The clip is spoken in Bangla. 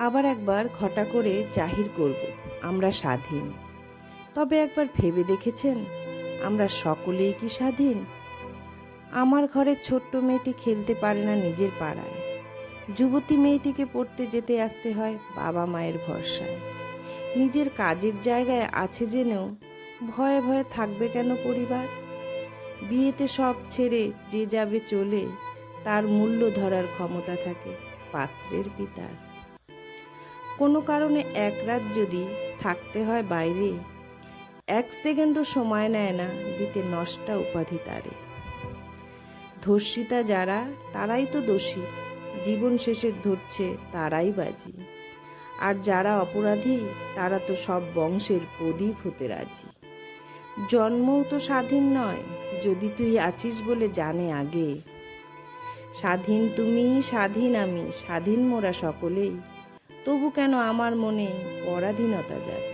আবার একবার ঘটা করে জাহির করব আমরা স্বাধীন। তবে একবার ভেবে দেখেছেন আমরা সকলেই কি স্বাধীন? আমার ঘরের ছোট্ট মেয়েটি খেলতে পারে না নিজের পাড়ায়, যুবতী মেয়েটিকে পড়তে যেতে আসতে হয় বাবা মায়ের ভরসায়। নিজের কাজের জায়গায় আছে জেনেও ভয়ে ভয়ে থাকবে কেন পরিবার? বিয়েতে সব ছেড়ে যে যাবে চলে, তার মূল্য ধরার ক্ষমতা থাকে পাত্রের পিতার। কোনো কারণে এক রাত যদি থাকতে হয় বাইরে, 1 সেকেন্ডও সময় নেয় না দিতে নষ্টা উপাধি তারে। ধর্ষিতা যারা তারাই তো দোষী, জীবন শেষে ধরছে তারাই বাজি। আর যারা অপরাধী তারা তো সব বংশের প্রদীপ হতে রাজি। জন্মও তো স্বাধীন নয়, যদি তুই আছিস বলে জানে আগে। স্বাধীন তুমি, স্বাধীন আমি, স্বাধীন মোরা সকলেই, তবু কেন আমার মনে পরাধীনতা জাগে।